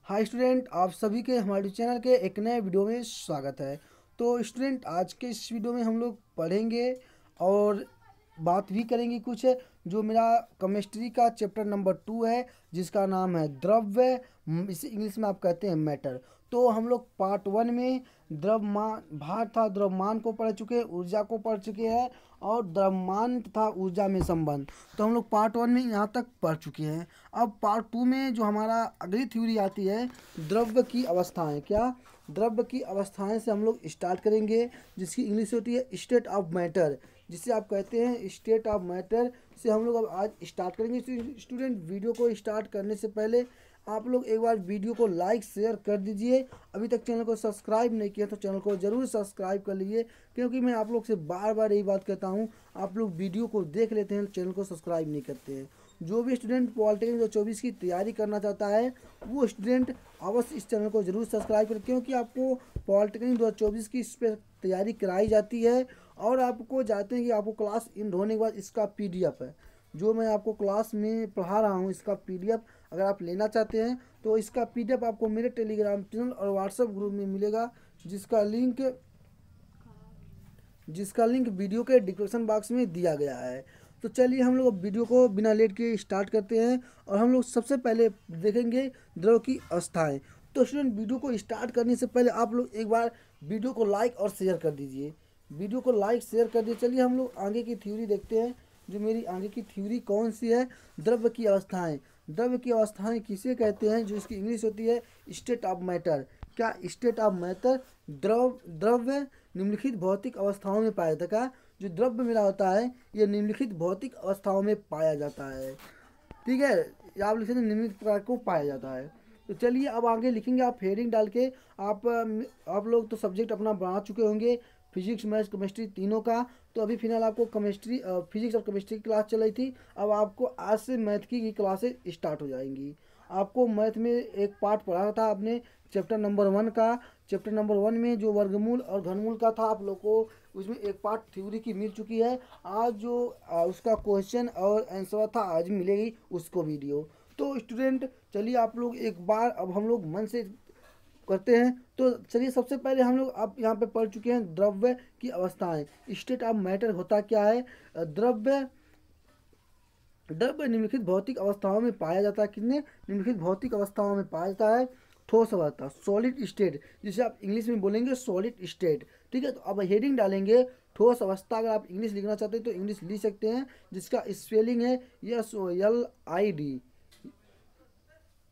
Hi student, आप सभी के हमारे चैनल के एक नए वीडियो में स्वागत है। तो स्टूडेंट, आज के इस वीडियो में हम लोग पढ़ेंगे और बात भी करेंगे कुछ जो मेरा केमिस्ट्री का चैप्टर नंबर 2 है, जिसका नाम है द्रव्य। इसे इंग्लिश में आप कहते हैं मैटर। तो हम लोग पार्ट 1 में द्रव्यमान भार था द्रव्यमान को पढ़ चुके हैं, ऊर्जा को पढ़ चुके हैं और द्रव्यमान तथा ऊर्जा में संबंध। तो हम लोग पार्ट 1 में यहाँ तक पढ़ चुके हैं। अब पार्ट 2 में जो हमारा अगली थ्योरी आती है, द्रव्य की अवस्थाएं। क्या द्रव्य की अवस्थाएं से हम लोग स्टार्ट करेंगे, जिसकी इंग्लिश होती है स्टेट ऑफ मैटर, जिसे आप कहते हैं स्टेट ऑफ मैटर से हम लोग अब आज स्टार्ट करेंगे। स्टूडेंट, वीडियो को स्टार्ट करने से पहले आप लोग एक बार वीडियो को लाइक शेयर कर दीजिए। अभी तक चैनल को सब्सक्राइब नहीं किया तो चैनल को ज़रूर सब्सक्राइब कर लीजिए, क्योंकि मैं आप लोग से बार बार यही बात कहता हूँ, आप लोग वीडियो को देख लेते हैं, चैनल को सब्सक्राइब नहीं करते हैं। जो भी स्टूडेंट पॉलिटेक्निक 2024 की तैयारी करना चाहता है, वो स्टूडेंट अवश्य इस चैनल को ज़रूर सब्सक्राइब करें, क्योंकि आपको पॉलिटेक्निक 2024 की इस पर तैयारी कराई जाती है। और आपको जानते हैं कि आपको क्लास इन होने के बाद इसका पीडीएफ है, जो मैं आपको क्लास में पढ़ा रहा हूँ, इसका पीडीएफ अगर आप लेना चाहते हैं तो इसका पीडीएफ आपको मेरे टेलीग्राम चैनल और व्हाट्सएप ग्रुप में मिलेगा, जिसका लिंक वीडियो के डिस्क्रिप्शन बॉक्स में दिया गया है। तो चलिए हम लोग वीडियो को बिना लेट के स्टार्ट करते हैं और हम लोग सबसे पहले देखेंगे द्रव की अवस्थाएं। तो स्टूडेंट, वीडियो को स्टार्ट करने से पहले आप लोग एक बार वीडियो को लाइक और शेयर कर दीजिए। वीडियो को लाइक शेयर कर दीजिए। चलिए हम लोग आगे की थ्योरी देखते हैं। जो मेरी आगे की थ्योरी कौन सी है, द्रव्य की अवस्थाएं। द्रव्य की अवस्थाएं किसे कहते हैं, जो इसकी इंग्लिश होती है स्टेट ऑफ मैटर। क्या स्टेट ऑफ मैटर द्रव्य निम्नलिखित भौतिक अवस्थाओं में पाया जाता है। जो द्रव्य मेरा होता है, ये निम्नलिखित भौतिक अवस्थाओं में पाया जाता है। ठीक है, या आप लिख सकते हैं निम्नलिखित प्रकार को पाया जाता है। तो चलिए अब आगे लिखेंगे आप हेडिंग डाल के। आप लोग तो सब्जेक्ट अपना बना चुके होंगे, फिजिक्स मैथ्स केमिस्ट्री तीनों का। तो अभी फिलहाल आपको केमिस्ट्री फिजिक्स और केमिस्ट्री की क्लास चल रही थी। अब आपको आज से मैथ की क्लासेज स्टार्ट हो जाएंगी। आपको मैथ में एक पार्ट पढ़ा था आपने चैप्टर नंबर 1 का। चैप्टर नंबर 1 में जो वर्गमूल और घनमूल का था, आप लोग को उसमें एक पार्ट थ्योरी की मिल चुकी है। आज जो उसका क्वेश्चन और आंसर था, आज मिलेगी उसको वीडियो। तो स्टूडेंट चलिए आप लोग एक बार अब हम लोग मन से करते हैं। तो चलिए सबसे पहले हम लोग अब यहाँ पे पढ़ चुके हैं द्रव्य की अवस्थाएं। स्टेट ऑफ मैटर होता क्या है। द्रव्य द्रव्य निम्नलिखित भौतिक अवस्थाओं में पाया जाता है। कितने निम्नलिखित भौतिक अवस्थाओं में पाया जाता है। ठोस अवस्था, सॉलिड स्टेट, जिसे आप इंग्लिश में बोलेंगे सॉलिड स्टेट। ठीक है, तो अब हेडिंग डालेंगे ठोस अवस्था। अगर आप इंग्लिश लिखना चाहते हैं तो इंग्लिश लिख सकते हैं, जिसका स्पेलिंग है SOLID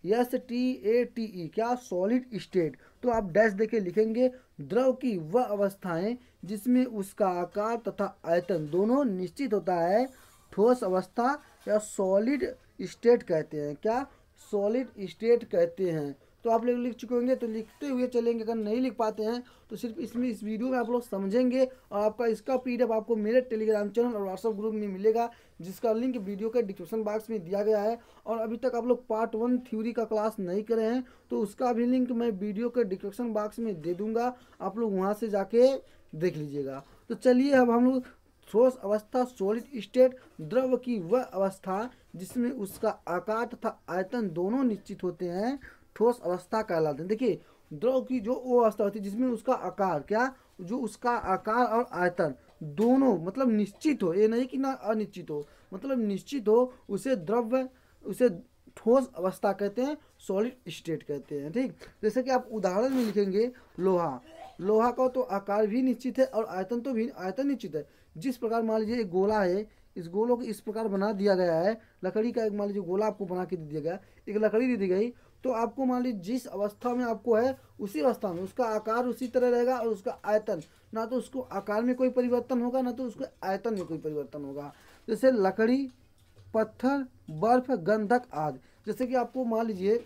STATE। क्या सॉलिड स्टेट। तो आप डैश देके लिखेंगे द्रव की वह अवस्थाएं जिसमें उसका आकार तथा आयतन दोनों निश्चित होता है, ठोस अवस्था या सॉलिड स्टेट कहते हैं। क्या सॉलिड स्टेट कहते हैं। तो आप लोग लिख चुके होंगे, तो लिखते हुए चलेंगे। अगर नहीं लिख पाते हैं तो सिर्फ इस वीडियो में आप लोग समझेंगे, और आपका इसका पीडीएफ आपको मेरे टेलीग्राम चैनल और व्हाट्सएप ग्रुप में मिलेगा, जिसका लिंक वीडियो के डिस्क्रिप्शन बॉक्स में दिया गया है। और अभी तक आप लोग पार्ट 1 थ्योरी का क्लास नहीं करे हैं तो उसका भी लिंक मैं वीडियो के डिस्क्रिप्शन बॉक्स में दे दूंगा, आप लोग वहाँ से जाके देख लीजिएगा। तो चलिए अब हम लोग ठोस अवस्था, सॉलिड स्टेट, द्रव की वह अवस्था जिसमें उसका आकार तथा आयतन दोनों निश्चित होते हैं, ठोस अवस्था कहलाते हैं। देखिए, द्रव की जो वो अवस्था होती है जिसमें उसका आकार, क्या जो उसका आकार और आयतन दोनों मतलब निश्चित हो, ये नहीं कि ना अनिश्चित हो, मतलब निश्चित हो, उसे ठोस अवस्था कहते हैं, सॉलिड स्टेट कहते हैं। ठीक, जैसे कि आप उदाहरण में लिखेंगे लोहा का तो आकार भी निश्चित है और आयतन निश्चित है। जिस प्रकार मान लीजिए एक गोला है, इस गोलों को इस प्रकार बना दिया गया है। लकड़ी का एक मान लीजिए गोला आपको बना के दे दिया गया, एक लकड़ी दे दी गई, तो आपको मान लीजिए जिस अवस्था में आपको है उसी अवस्था में उसका आकार उसी तरह रहेगा, और उसका आयतन, ना तो उसको आकार में कोई परिवर्तन होगा, ना तो उसके आयतन में कोई परिवर्तन होगा। जैसे लकड़ी, पत्थर, बर्फ, गंधक आदि। जैसे कि आपको मान लीजिए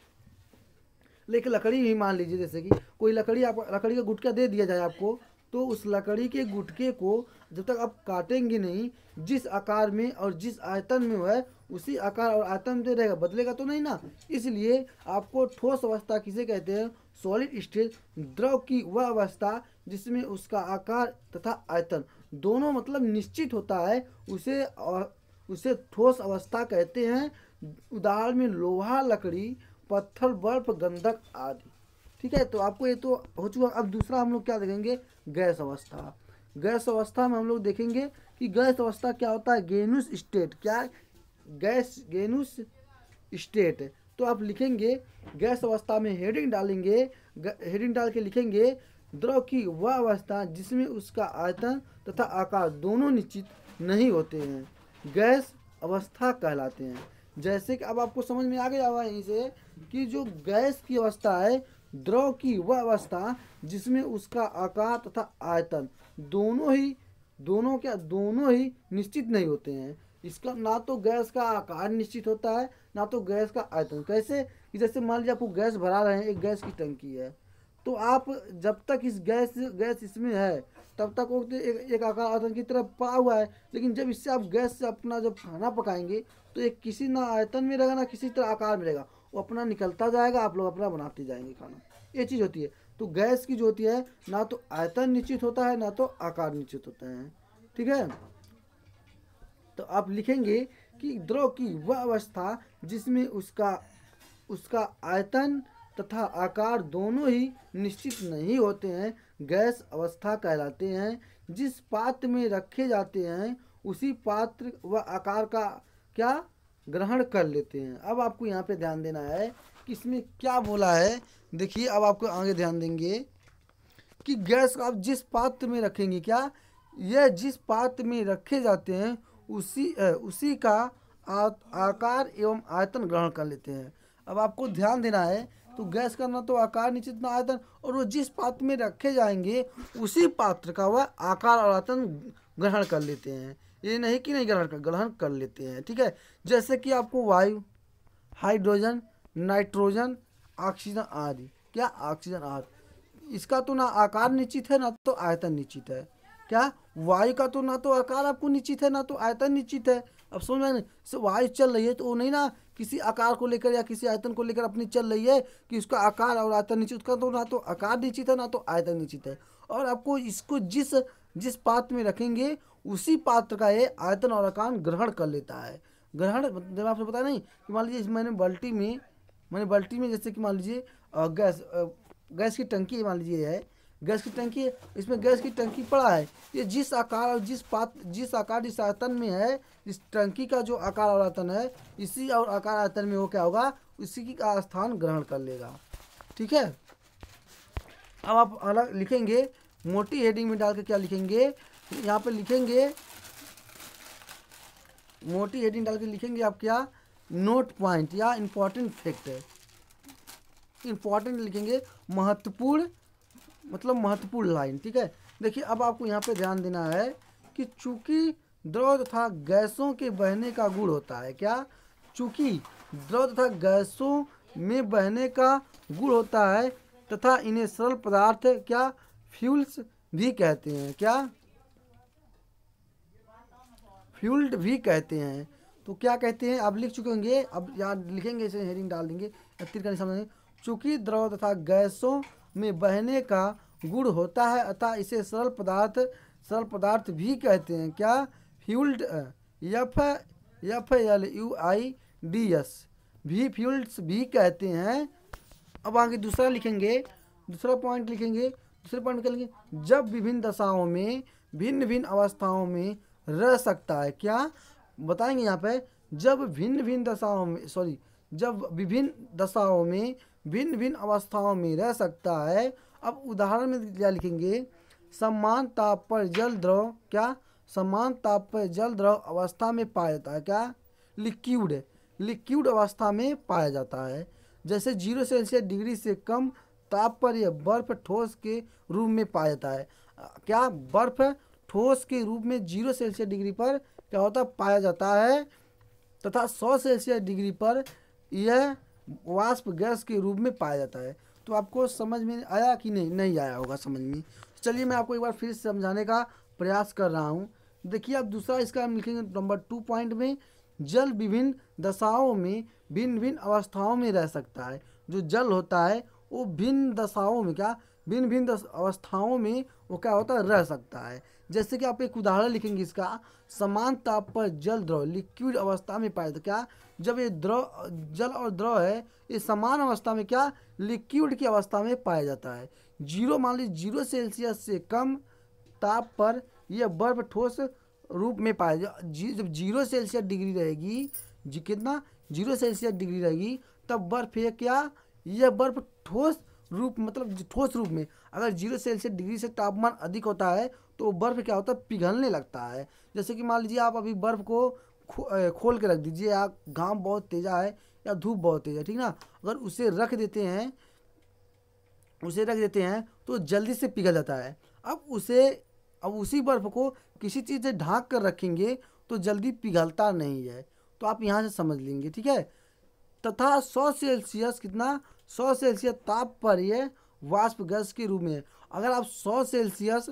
लेकिन लकड़ी ही मान लीजिए, जैसे कि कोई लकड़ी का गुटका दे दिया जाए आपको, तो उस लकड़ी के गुटके को जब तक आप काटेंगे नहीं, जिस आकार में और जिस आयतन में है उसी आकार और आयतन में रहेगा, बदलेगा तो नहीं ना। इसलिए आपको ठोस अवस्था किसे कहते हैं, सॉलिड स्टेट। द्रव की वह अवस्था जिसमें उसका आकार तथा आयतन दोनों मतलब निश्चित होता है, उसे ठोस अवस्था कहते हैं। उदाहरण में लोहा, लकड़ी, पत्थर, बर्फ, गंधक आदि। ठीक है, तो आपको ये तो हो चुका। अब दूसरा हम लोग क्या देखेंगे, गैस अवस्था। गैस अवस्था में हम लोग देखेंगे कि गैस अवस्था क्या होता है, गेनुस स्टेट। क्या, गैस गेनुस स्टेट। तो आप लिखेंगे गैस अवस्था में हेडिंग डालेंगे, हेडिंग डाल के लिखेंगे द्रव की वह अवस्था जिसमें उसका आयतन तथा आकार दोनों निश्चित नहीं होते हैं, गैस अवस्था कहलाते हैं। जैसे कि अब आपको समझ में आ गया होगा यहीं से कि जो गैस की अवस्था है, द्रव की वह अवस्था जिसमें उसका आकार तथा आयतन दोनों ही निश्चित नहीं होते हैं। इसका ना तो गैस का आकार निश्चित होता है, ना तो गैस का आयतन। कैसे कि जैसे मान लीजिए आपको गैस भरा रहे हैं, एक गैस की टंकी है, तो आप जब तक इस गैस इसमें है तब तक वो एक आकार आयतन की तरफ पड़ा हुआ है। लेकिन जब इससे आप गैस से अपना जब खाना पकाएंगे तो एक किसी ना आयतन में रहेगा ना किसी तरह आकार में रहेगा, वो अपना निकलता जाएगा, आप लोग अपना बनाते जाएंगे खाना। ये चीज़ होती है। तो गैस की जो होती है ना तो आयतन निश्चित होता है ना तो आकार निश्चित होता है। ठीक है, तो आप लिखेंगे कि द्रव की वह अवस्था जिसमें उसका आयतन तथा आकार दोनों ही निश्चित नहीं होते हैं, गैस अवस्था कहलाते हैं। जिस पात्र में रखे जाते हैं उसी पात्र व आकार का क्या ग्रहण कर लेते हैं। अब आपको यहाँ पे ध्यान देना है कि इसमें क्या बोला है। देखिए, अब आपको आगे ध्यान देंगे कि गैस आप जिस पात्र में रखेंगे, क्या, यह जिस पात्र में रखे जाते हैं उसी का आकार एवं आयतन ग्रहण कर लेते हैं। अब आपको ध्यान देना है, तो गैस का ना तो आकार निश्चित ना आयतन, और वो जिस पात्र में रखे जाएंगे उसी पात्र का वह आकार और आयतन ग्रहण कर लेते हैं। ये नहीं कि नहीं ग्रहण कर लेते हैं। ठीक है, जैसे कि आपको वायु, हाइड्रोजन, नाइट्रोजन, ऑक्सीजन आदि, क्या, ऑक्सीजन आदि, इसका तो ना आकार निश्चित है ना तो आयतन निश्चित है। क्या, वायु का तो ना तो आकार आपको निश्चित है ना तो आयतन निश्चित है। अब समझ में वायु चल रही है तो वो नहीं ना किसी आकार को लेकर या किसी आयतन को लेकर अपनी चल रही है कि उसका आकार और आयतन निश्चित, का तो ना तो आकार निश्चित है ना तो आयतन निश्चित है। और आपको इसको जिस पात्र में रखेंगे उसी पात्र का ये आयतन और आकार ग्रहण कर लेता है। ग्रहण जब आपसे पता नहीं कि मान लीजिए मैंने बाल्टी में जैसे कि मान लीजिए गैस की टंकी मान लीजिए है, गैस की टंकी है, इसमें गैस की टंकी पड़ा है। ये जिस आकार और जिस आयतन में है, इस टंकी का जो आकार और आयतन है, इसी और आकार आयतन में वो क्या होगा, इसी का स्थान ग्रहण कर लेगा। ठीक है, अब आप अलग लिखेंगे, मोटी हेडिंग में डाल के क्या लिखेंगे, यहाँ पे लिखेंगे, मोटी हेडिंग डाल के लिखेंगे आप क्या, नोट पॉइंट या इम्पोर्टेंट फैक्ट है। इम्पोर्टेंट लिखेंगे, महत्वपूर्ण, मतलब महत्वपूर्ण लाइन। ठीक है, देखिए अब आपको यहाँ पे ध्यान देना है कि चूंकि द्रव तथा गैसों के बहने का गुण होता है, क्या, चूंकि द्रव तथा गैसों में बहने का गुण होता है तथा इन्हें सरल पदार्थ क्या, फ्यूल्स भी कहते हैं, क्या, फ्यूल्ड भी कहते हैं। तो क्या कहते हैं आप लिख चुके होंगे, अब यहाँ लिखेंगे, इसे हेडिंग डाल देंगे, तीर का निशान। चूंकि द्रव तथा गैसों में बहने का गुण होता है अतः इसे सरल पदार्थ भी कहते हैं, क्या, फ्यूल्ड, FLUIDS भी फ्यूल्स भी कहते हैं। अब आगे दूसरा लिखेंगे, दूसरा पॉइंट लिखेंगे, दूसरे पॉइंट लिखेंगे, जब विभिन्न दशाओं में भिन्न भिन्न अवस्थाओं में रह सकता है, क्या, बताएंगे यहाँ पे, जब विभिन्न दशाओं में भिन्न भिन्न अवस्थाओं में रह सकता है। अब उदाहरण में क्या लिखेंगे, समान ताप पर जल द्रव, क्या, समान ताप पर जल द्रव अवस्था में पाया जाता है, क्या, लिक्विड अवस्था में पाया जाता है। जैसे 0 सेल्सियस डिग्री से कम ताप पर यह बर्फ ठोस के रूप में पाया जाता है। क्या, बर्फ ठोस के रूप में 0 सेल्सियस डिग्री पर क्या होता है, पाया जाता है, तथा 100 सेल्सियस डिग्री पर यह वाष्प गैस के रूप में पाया जाता है। तो आपको समझ में आया कि नहीं आया होगा समझ में। चलिए मैं आपको एक बार फिर से समझाने का प्रयास कर रहा हूँ। देखिए अब दूसरा इसका हम लिखेंगे नंबर 2 पॉइंट में, जल विभिन्न दशाओं में भिन्न भिन्न अवस्थाओं में रह सकता है। जो जल होता है वो भिन्न दशाओं में, क्या, भिन्न भिन्न अवस्थाओं में वो क्या होता है, रह सकता है। जैसे कि आप एक उदाहरण लिखेंगे इसका, समान ताप पर जल द्रव लिक्विड अवस्था में पाया जाता, क्या जब ये द्रव जल और द्रव है ये समान अवस्था में क्या लिक्विड की अवस्था में पाया जाता है। जीरो मान लीजिए 0 सेल्सियस से कम ताप पर यह बर्फ ठोस रूप में पाया जब 0 सेल्सियस डिग्री रहेगी, जी कितना 0 सेल्सियस डिग्री रहेगी, तब बर्फ ये क्या यह बर्फ ठोस रूप मतलब ठोस रूप में। अगर 0 सेल्सियस डिग्री से तापमान अधिक होता है तो बर्फ क्या होता है, पिघलने लगता है। जैसे कि मान लीजिए आप अभी बर्फ को खोल के रख दीजिए, या घाम बहुत तेज़ा है या धूप बहुत तेज़ है, ठीक ना, अगर उसे रख देते हैं तो जल्दी से पिघल जाता है। अब उसी बर्फ को किसी चीज़ से ढांक कर रखेंगे तो जल्दी पिघलता नहीं है। तो आप यहाँ से समझ लेंगे, ठीक है। तथा 100 सेल्सियस कितना 100 सेल्सियस ताप पर यह वाष्प गैस के रूप में, अगर आप 100 सेल्सियस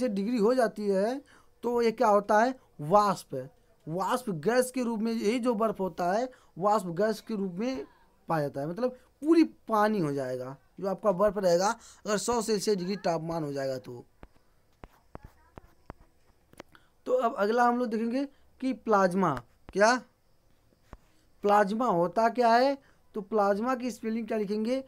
डिग्री हो जाती है तो ये क्या होता है, वाष्प गैस के रूप में, यही जो बर्फ होता है वाष्प गैस के रूप में पाया जाता है। मतलब पूरी पानी हो जाएगा जो आपका बर्फ रहेगा, अगर 100 सेल्सियस डिग्री तापमान हो जाएगा तो अब अगला हम लोग देखेंगे कि प्लाज्मा होता क्या है। तो प्लाज्मा की स्पेलिंग क्या लिखेंगे,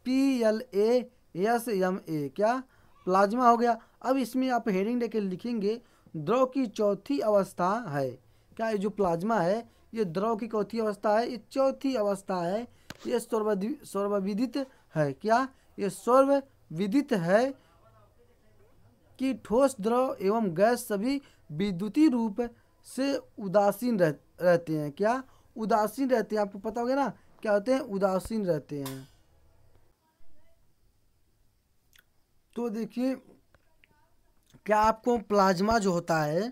PLASMA, क्या प्लाज्मा हो गया। अब इसमें आप हेडिंग देके लिखेंगे द्रव की चौथी अवस्था है। क्या ये जो प्लाज्मा है ये द्रव की चौथी अवस्था है, ये चौथी अवस्था है। ये सर्वविदित है, क्या ये सर्वविदित है कि ठोस द्रव एवं गैस सभी विद्युतीय रूप से उदासीन रहते हैं। क्या उदासीन रहते हैं, आपको पता होगा ना क्या होते हैं, उदासीन रहते हैं। तो देखिए क्या आपको प्लाज्मा जो होता है,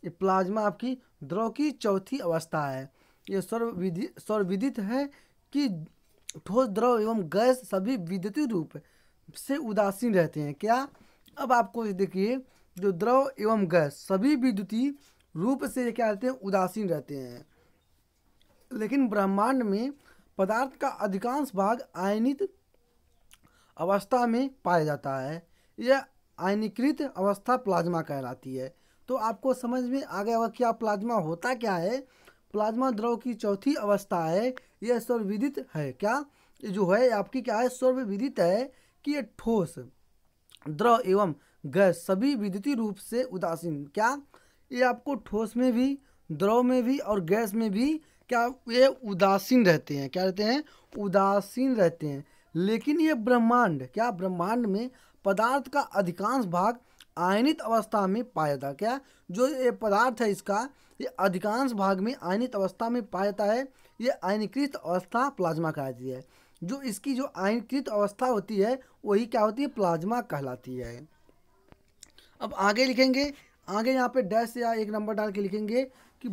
ये प्लाज्मा आपकी द्रव की चौथी अवस्था है। ये सर्वविदित है कि ठोस द्रव एवं गैस सभी विद्युतीय रूप से उदासीन रहते हैं। क्या अब आपको देखिए जो द्रव एवं गैस सभी विद्युतीय रूप से क्या रहते हैं, उदासीन रहते हैं। लेकिन ब्रह्मांड में पदार्थ का अधिकांश भाग आयनित अवस्था में पाया जाता है। यह आयनीकृत अवस्था प्लाज्मा कहलाती है। तो आपको समझ में आ गया होगा क्या प्लाज्मा होता क्या है। प्लाज्मा द्रव की चौथी अवस्था है, यह सर्वविदित है। क्या ये जो है आपकी क्या है, सर्वविदित है कि ये ठोस द्रव एवं गैस सभी विद्युतीय रूप से उदासीन, क्या ये आपको ठोस में भी, द्रव में भी और गैस में भी क्या ये उदासीन रहते हैं। क्या रहते हैं, उदासीन रहते हैं। लेकिन ये ब्रह्मांड में पदार्थ का अधिकांश भाग आयनित अवस्था में पाया जाता है। क्या जो ये पदार्थ है इसका ये अधिकांश भाग में आयनित अवस्था में पाया जाता है। ये आयनीकृत अवस्था प्लाज्मा कहलाती है। जो इसकी जो आयनीकृत अवस्था होती है वही क्या होती है, प्लाज्मा कहलाती है। अब आगे लिखेंगे, आगे यहाँ पे डैश या एक नंबर डाल के लिखेंगे कि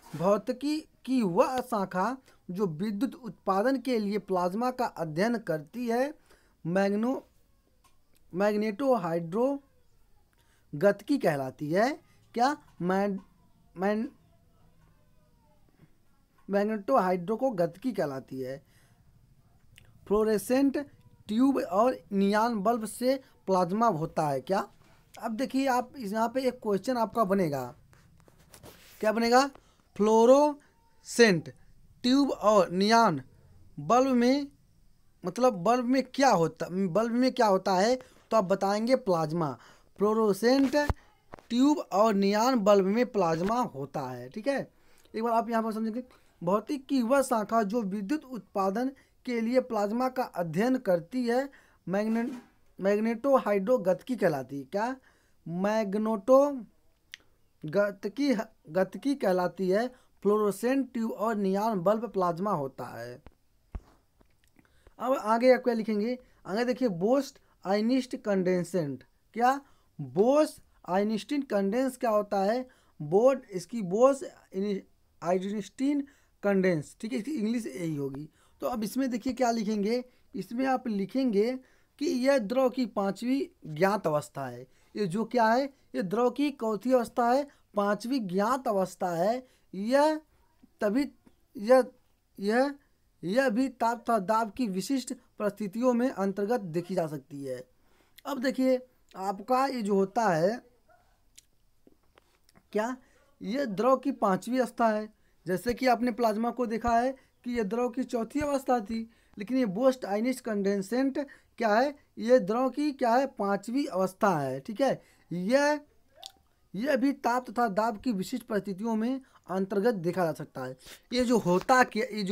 भौतिकी की वह शाखा जो विद्युत उत्पादन के लिए प्लाज्मा का अध्ययन करती है मैग्नेटोहाइड्रो गतिकी कहलाती है। क्या मैग्नेटोहाइड्रो को गतिकी कहलाती है। फ्लोरेसेंट ट्यूब और नियान बल्ब से प्लाज्मा होता है। क्या अब देखिए आप यहाँ पे एक क्वेश्चन आपका बनेगा, क्या बनेगा, फ्लोरोसेंट ट्यूब और नियान बल्ब में मतलब बल्ब में क्या होता है, तो आप बताएंगे प्लाज्मा। फ्लोरोसेंट ट्यूब और नियान बल्ब में प्लाज्मा होता है, ठीक है। एक बार आप यहाँ पर समझेंगे, भौतिक की वह शाखा जो विद्युत उत्पादन के लिए प्लाज्मा का अध्ययन करती है मैग्नेटोहाइड्रो गतिकी कहलाती है। क्या मैग्नेटो गतिकी कहलाती है। फ्लोरोसेंट ट्यूब और नियान बल्ब प्लाज्मा होता है। अब आगे क्या लिखेंगे, आगे देखिए बोस्ट आइनिस्ट कंडेंसेंट। क्या बोस आइनिस्टीन कंडेंस क्या होता है, इसकी बोस आइनिस्टीन कंडेंस, ठीक है, इसकी इंग्लिश यही होगी। तो अब इसमें देखिए क्या लिखेंगे, इसमें आप लिखेंगे कि यह द्रव की पांचवी ज्ञात अवस्था है। ये जो क्या है, ये द्रव की चौथी अवस्था है, पांचवी ज्ञात अवस्था है। यह भी ताप तथा दाब की विशिष्ट परिस्थितियों में अंतर्गत देखी जा सकती है। अब देखिए आपका ये जो होता है क्या, ये द्रव की पांचवी अवस्था है। जैसे कि आपने प्लाज्मा को देखा है कि ये द्रव की चौथी अवस्था थी, लेकिन ये बोस्ट आयनिस्ट कंडेंसेंट क्या है, ये द्रव की क्या है, पांचवी अवस्था है। ठीक है, यह भी ताप तथा दाब की विशिष्ट परिस्थितियों में अंतर्गत देखा जा सकता है। ये जो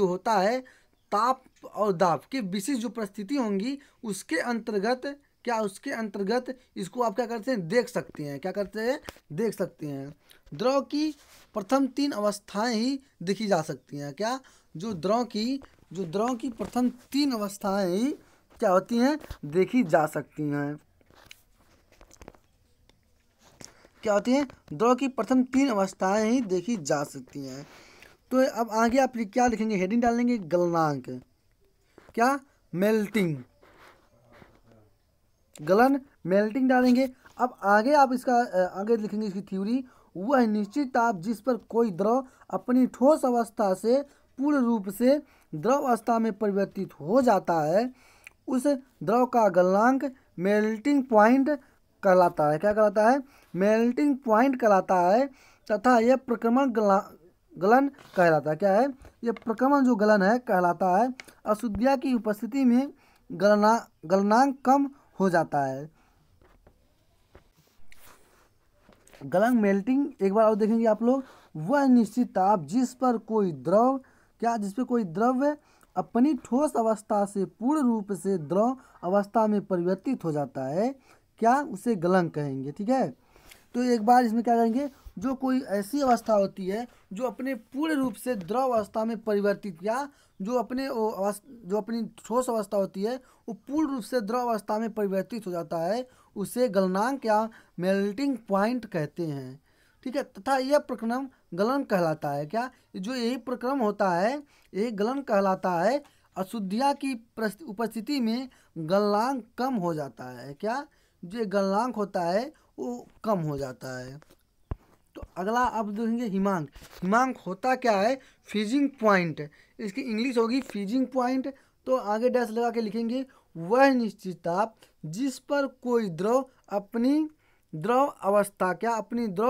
होता है ताप और दाब की विशिष्ट जो परिस्थिति होंगी उसके अंतर्गत उसके अंतर्गत इसको आप क्या करते हैं, देख सकते हैं। क्या करते हैं, देख सकते हैं। द्रव की प्रथम तीन अवस्थाएं ही देखी जा सकती हैं। क्या, जो द्रव की प्रथम तीन अवस्थाएं ही क्या होती हैं, देखी जा सकती हैं। क्या होती हैं, द्रव की प्रथम तीन अवस्थाएं ही देखी जा सकती हैं। तो अब आगे आप क्या लिखेंगे, हेडिंग डालेंगे गलनांक, क्या, मेल्टिंग, गलन मेल्टिंग डालेंगे। अब आगे आप इसका आगे लिखेंगे इसकी थ्योरी, वह निश्चित ताप जिस पर कोई द्रव अपनी ठोस अवस्था से पूर्ण रूप से द्रव अवस्था में परिवर्तित हो जाता है, उस द्रव का गलनांक मेल्टिंग पॉइंट कहलाता है। क्या कहलाता है, मेल्टिंग पॉइंट कहलाता है। तथा यह प्रक्रमण गलन कहलाता है। क्या है, यह प्रक्रमण जो गलन है कहलाता है। अशुद्धियाँ की उपस्थिति में गलनांक कम हो जाता है। गलन मेल्टिंग एक बार और देखेंगे आप लोग, वह निश्चित ताप जिस पर कोई द्रव्य अपनी ठोस अवस्था से पूर्ण रूप से द्रव अवस्था में परिवर्तित हो जाता है, क्या, उसे गलन कहेंगे। ठीक है, तो एक बार इसमें क्या करेंगे, जो कोई ऐसी अवस्था होती है जो अपने पूर्ण रूप से द्रव अवस्था में परिवर्तित, या जो अपनी ठोस अवस्था होती है वो पूर्ण रूप से द्रव अवस्था में परिवर्तित हो जाता है, उसे गलनांक या मेल्टिंग पॉइंट कहते हैं। ठीक है, तथा यह प्रक्रम गलन कहलाता है। क्या, जो यही प्रक्रम होता है यही गलन कहलाता है। अशुद्धियाँ की उपस्थिति में गलनांक कम हो जाता है। क्या, जो गलनांक होता है वो कम हो जाता है। तो अगला आप देखेंगे हिमांक। हिमांक होता क्या है, फ्रीजिंग पॉइंट, इसकी इंग्लिश होगी फ्रीजिंग पॉइंट। तो आगे डैश लगा के लिखेंगे, वह निश्चित ताप जिस पर कोई द्रव अपनी द्रव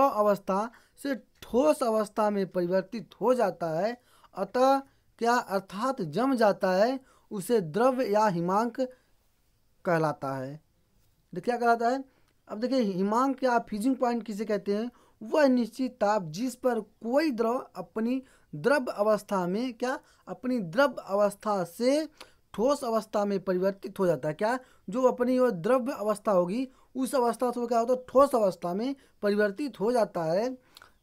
अवस्था से ठोस अवस्था में परिवर्तित हो जाता है, अर्थात जम जाता है, उसे द्रव या हिमांक कहलाता है। क्या कहलाता है, अब देखिए हिमांक या फ्रीजिंग पॉइंट किसे कहते हैं, वह निश्चित ताप जिस पर कोई द्रव अपनी द्रव अवस्था से ठोस अवस्था में परिवर्तित हो जाता है। क्या, जो अपनी वो द्रव्य अवस्था होगी उस अवस्था से क्या होता है, ठोस अवस्था में परिवर्तित हो जाता है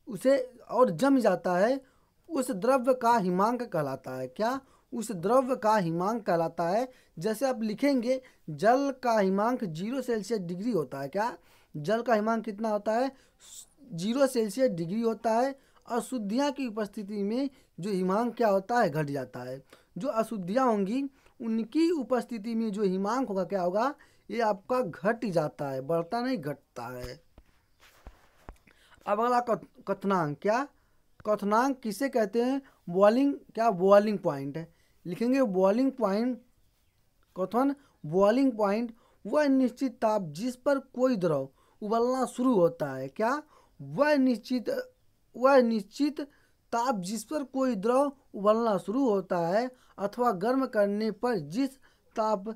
उसे और जम जाता है, उस द्रव्य का हिमांक कहलाता है। क्या, उस द्रव्य का हिमांक कहलाता है। जैसे आप लिखेंगे जल का हिमांक 0 सेल्सियस डिग्री होता है। क्या, जल का हिमांक कितना होता है, 0 सेल्सियस डिग्री होता है। अशुद्धियाँ की उपस्थिति में जो हिमांक क्या होता है, घट जाता है। जो अशुद्धियाँ होंगी उनकी उपस्थिति में जो हिमांक होगा क्या होगा, ये आपका घट जाता है, बढ़ता नहीं घटता है। अब अगला क्वथनांक। क्या, क्वथनांक किसे कहते हैं, बॉइलिंग पॉइंट है। लिखेंगे बॉइलिंग पॉइंट, क्वथन बॉइलिंग पॉइंट, वह निश्चित ताप जिस पर कोई द्रव उबलना शुरू होता है। क्या, वह निश्चित ताप जिस पर कोई द्रव उबलना शुरू होता है अथवा गर्म करने पर जिस ताप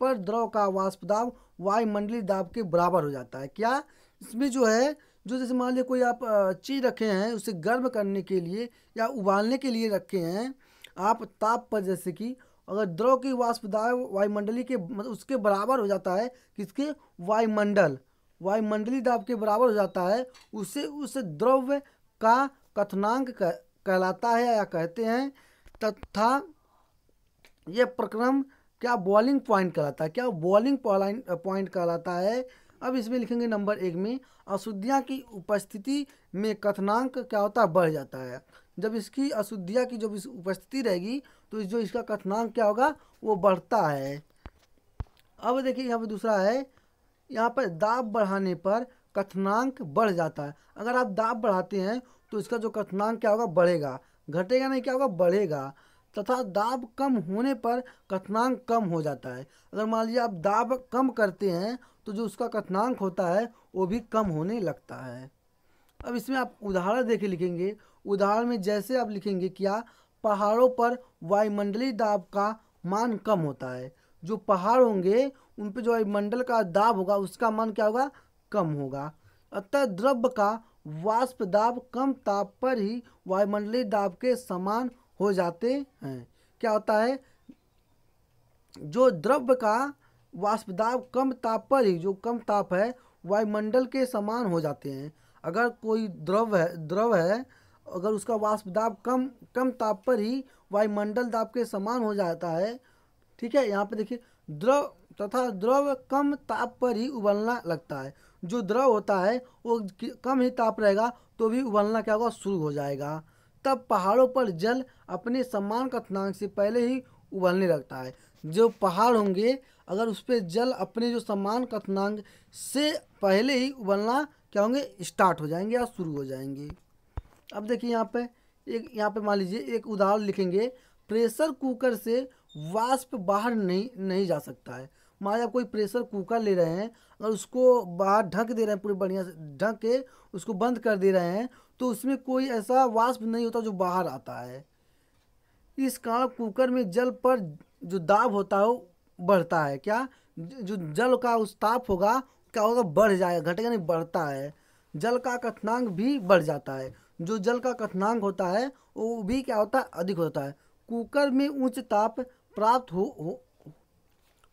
पर द्रव का वाष्प दाब वायुमंडलीय दाब के बराबर हो जाता है। क्या, इसमें जो है, जो जैसे मान लीजिए कोई आप चीज़ रखे हैं उसे गर्म करने के लिए या उबालने के लिए रखे हैं आप ताप पर, जैसे कि अगर द्रव की वाष्प दाब वायुमंडलीय के मतलब उसके बराबर हो जाता है, किसके, वायुमंडलीय दाब के बराबर हो जाता है, उसे उस द्रव्य का क्वथनांक कहलाता है या कहते हैं। तथा यह प्रक्रम क्या, बॉइलिंग पॉइंट कहलाता है। क्या, बॉइलिंग पॉइंट कहलाता है। अब इसमें लिखेंगे नंबर 1 में, अशुद्धियाँ की उपस्थिति में क्वथनांक क्या होता है, बढ़ जाता है। जब इसकी अशुद्धियाँ की जब इस उपस्थिति रहेगी तो जो इसका क्वथनांक क्या होगा, वो बढ़ता है। अब देखिए यहाँ पे दूसरा है, यहाँ पर दाब बढ़ाने पर क्वथनांक बढ़ जाता है। अगर आप दाब बढ़ाते हैं तो इसका जो क्वथनांक क्या होगा, बढ़ेगा, घटेगा नहीं, क्या होगा, बढ़ेगा। तथा दाब कम होने पर क्वथनांक कम हो जाता है। अगर मान लीजिए आप दाब कम करते हैं तो जो उसका क्वथनांक होता है वो भी कम होने लगता है। अब इसमें आप उदाहरण देके लिखेंगे। उदाहरण में जैसे आप लिखेंगे क्या, पहाड़ों पर वायुमंडलीय दाब का मान कम होता है। जो पहाड़ होंगे उन पे जो वायुमंडल का दाब होगा उसका मान क्या होगा, कम होगा। अतः द्रव्य का वाष्प दाब कम ताप पर ही वायुमंडलीय दाब के समान हो जाते हैं। क्या होता है, जो द्रव्य का वाष्प दाब कम ताप पर ही, जो कम ताप है, वायुमंडल के समान हो जाते हैं। अगर कोई द्रव है अगर उसका वाष्प दाब कम ताप पर ही वायुमंडल दाब के समान हो जाता है, ठीक है। यहाँ पे देखिए, द्रव कम ताप पर ही उबलना लगता है। जो द्रव होता है वो कम ही ताप रहेगा तो भी उबलना क्या होगा, शुरू हो जाएगा। तब पहाड़ों पर जल अपने समान क्वथनांक से पहले ही उबलने लगता है। जो पहाड़ होंगे अगर उस पर जल अपने जो समान क्वथनांक से पहले ही उबलना क्या होंगे, स्टार्ट हो जाएंगे या शुरू हो जाएंगे। अब देखिए यहाँ पे मान लीजिए एक उदाहरण लिखेंगे। प्रेशर कुकर से वाष्प बाहर नहीं जा सकता है। मान लीजिए आप कोई प्रेशर कुकर ले रहे हैं और उसको बाहर ढक दे रहे हैं, पूरी बढ़िया से ढक के उसको बंद कर दे रहे हैं, तो उसमें कोई ऐसा वाष्प नहीं होता जो बाहर आता है। इस कारण कुकर में जल पर जो दाब होता है वो बढ़ता है। क्या, जो जल का उस ताप होगा क्या होगा, बढ़ जाएगा, घटेगा नहीं, बढ़ता है। जल का क्वथनांक भी बढ़ जाता है। जो जल का क्वथनांक होता है वो भी क्या होता है, अधिक होता है। कुकर में उच्च ताप प्राप्त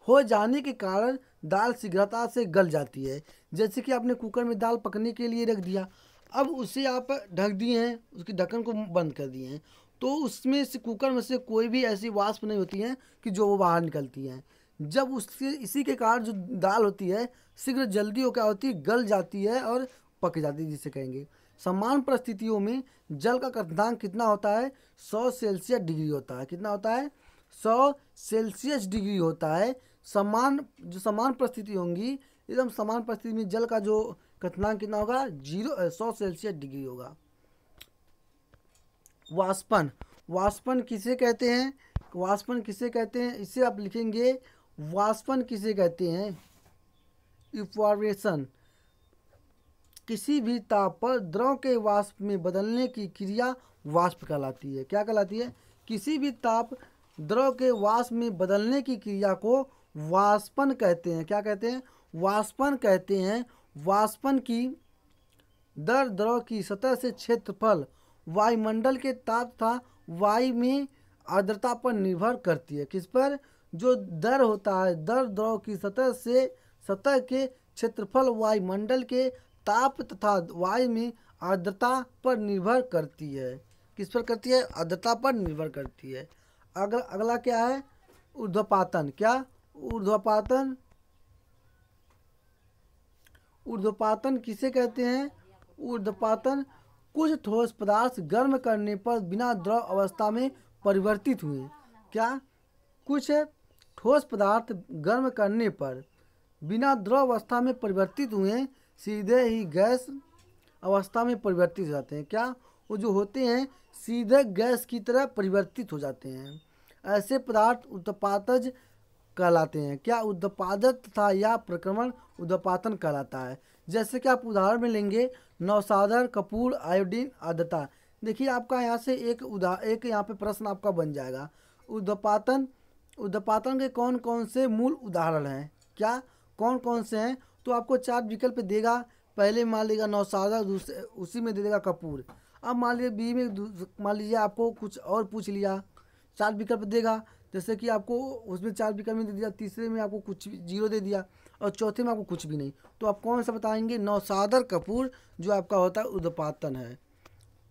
हो जाने के कारण दाल शीघ्रता से गल जाती है। जैसे कि आपने कुकर में दाल पकने के लिए रख दिया, अब उसे आप ढक दिए हैं, उसकी ढक्कन को बंद कर दिए हैं, तो उसमें से कुकर में से कोई भी ऐसी वाष्प नहीं होती है कि जो वो बाहर निकलती हैं। जब उससे इसी के कारण जो दाल होती है शीघ्र जल्दी वो क्या होती है, गल जाती है और पक जाती है, जिसे कहेंगे। समान परिस्थितियों में जल का क्वथनांक कितना होता है, 100 सेल्सियस डिग्री होता है। कितना होता है, 100 सेल्सियस डिग्री होता है। समान परिस्थिति होंगी, एकदम समान परिस्थिति में जल का जो क्वथनांक कितना होगा, 100 सेल्सियस डिग्री होगा। वाष्पन किसे कहते हैं, इसे आप लिखेंगे। वाष्पन किसे कहते हैं, इवापोरेशन। किसी भी ताप पर द्रव के वाष्प में बदलने की क्रिया वाष्प कहलाती है। क्या कहलाती है, किसी भी ताप द्रव के वाष्प में बदलने की क्रिया को वाष्पन कहते हैं। क्या कहते हैं, वाष्पन कहते हैं। वाष्पन की दर द्रव की सतह से क्षेत्रफल, वायुमंडल के ताप तथा वायु में आर्द्रता पर निर्भर करती है। किस पर, जो दर होता है, दर द्रव की सतह के क्षेत्रफल, वायुमंडल के ताप तथा वायु में आर्द्रता पर निर्भर करती है। किस पर करती है, आर्द्रता पर निर्भर करती है। अगला क्या है, ऊर्ध्वपातन। क्या, ऊर्ध्वपातन किसे कहते हैं, ऊर्ध्वपातन कुछ ठोस पदार्थ गर्म करने पर बिना द्रव अवस्था में परिवर्तित हुए। क्या, कुछ ठोस पदार्थ गर्म करने पर बिना द्रव अवस्था में परिवर्तित हुए सीधे ही गैस अवस्था में परिवर्तित हो जाते हैं। क्या, वो जो होते हैं सीधे गैस की तरह परिवर्तित हो जाते हैं। ऐसे पदार्थ ऊर्ध्वपातज कहलाते हैं। क्या, ऊर्ध्वपातज तथा या प्रक्रमण ऊर्ध्वपातन कहलाता है। जैसे कि आप उदाहरण में लेंगे, नौसादर, कपूर, आयोडीन, आर्द्रता। देखिए आपका यहाँ से एक यहाँ पे प्रश्न आपका बन जाएगा। ऊर्ध्वपातन के कौन कौन से मूल उदाहरण हैं, क्या कौन कौन से हैं, तो आपको 4 विकल्प देगा। पहले मान लीजिएगा नौसादर, दूसरे उसी में दे देगा कपूर। अब मान लीजिए बी में मान लीजिए आपको कुछ और पूछ लिया, 4 विकल्प देगा। जैसे कि आपको उसमें 4 विकल्प में दे दिया, तीसरे में आपको कुछ 0 दे दिया और चौथे में आपको कुछ भी नहीं, तो आप कौन सा बताएंगे, नौसादर, कपूर, जो आपका होता है ऊर्ध्वपातन है।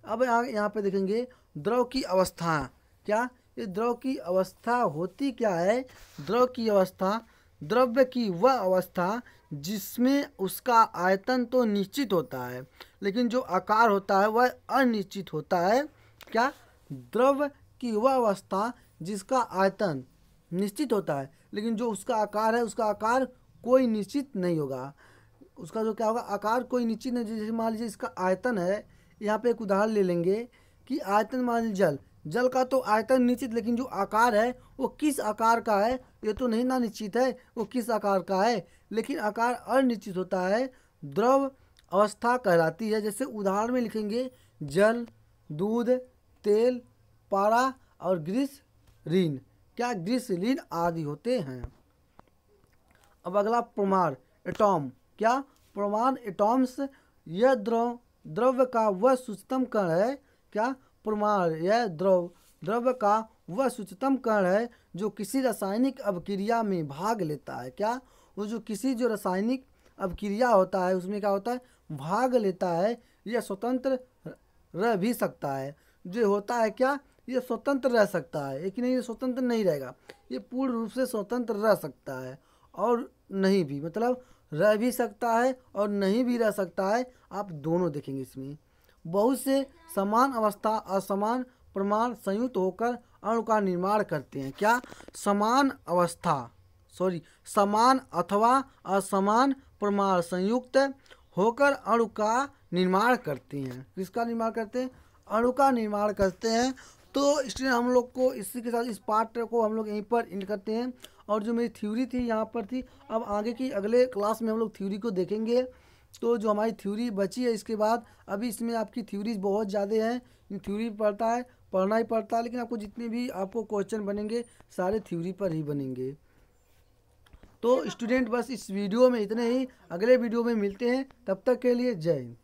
अब यहाँ पे देखेंगे द्रव की अवस्था। क्या, ये द्रव की अवस्था होती क्या है, द्रव की अवस्था, द्रव्य की वह अवस्था जिसमें उसका आयतन तो निश्चित होता है लेकिन जो आकार होता है वह अनिश्चित होता है। क्या, द्रव्य की वह अवस्था जिसका आयतन निश्चित होता है लेकिन जो उसका आकार है उसका आकार कोई निश्चित नहीं होगा। उसका जो क्या होगा, आकार कोई निश्चित नहीं। जैसे मान लीजिए इसका आयतन है, यहाँ पे एक उदाहरण ले लेंगे कि आयतन मान लीजिए जल का तो आयतन निश्चित, लेकिन जो आकार है वो किस आकार का है ये तो नहीं ना निश्चित है, वो किस आकार का है। लेकिन आकार अनिश्चित होता है, द्रव अवस्था कहलाती है। जैसे उदाहरण में लिखेंगे जल, दूध, तेल, पारा और ग्लिसरीन, क्या ग्लिसरीन आदि होते हैं। अब अगला प्रमाण एटॉम, क्या प्रमाण एटॉम्स, यह द्रव्य का वह सूक्ष्मतम कण है। क्या प्रमाण, यह द्रव्य का वह सूक्ष्मतम कण है जो किसी रासायनिक अभिक्रिया में भाग लेता है। क्या, वो जो किसी जो रासायनिक अभिक्रिया होता है उसमें क्या होता है, भाग लेता है। यह स्वतंत्र रह भी सकता है, जो होता है क्या, ये स्वतंत्र रह सकता है, लेकिन ये स्वतंत्र नहीं रहेगा, ये पूर्ण रूप से स्वतंत्र रह सकता है और नहीं भी, मतलब रह भी सकता है और नहीं भी रह सकता है, आप दोनों देखेंगे इसमें। बहुत से समान अवस्था असमान प्रमाण संयुक्त होकर अणु का निर्माण करते हैं। क्या, समान अथवा असमान प्रमाण संयुक्त होकर अणु का निर्माण करते हैं। किसका निर्माण करते हैं, अणु का निर्माण करते हैं। तो इसलिए हम लोग को इसी के साथ इस पार्ट को हम लोग यहीं पर एंड करते हैं। और जो मेरी थ्योरी थी यहाँ पर थी, अब आगे की अगले क्लास में हम लोग थ्योरी को देखेंगे। तो जो हमारी थ्योरी बची है इसके बाद, अभी इसमें आपकी थ्योरीज बहुत ज़्यादा हैं, थ्योरी पढ़ना ही पड़ता है, लेकिन आपको जितने भी आपको क्वेश्चन बनेंगे सारे थ्योरी पर ही बनेंगे। तो स्टूडेंट बस इस वीडियो में इतने ही, अगले वीडियो में मिलते हैं, तब तक के लिए जय हिंद।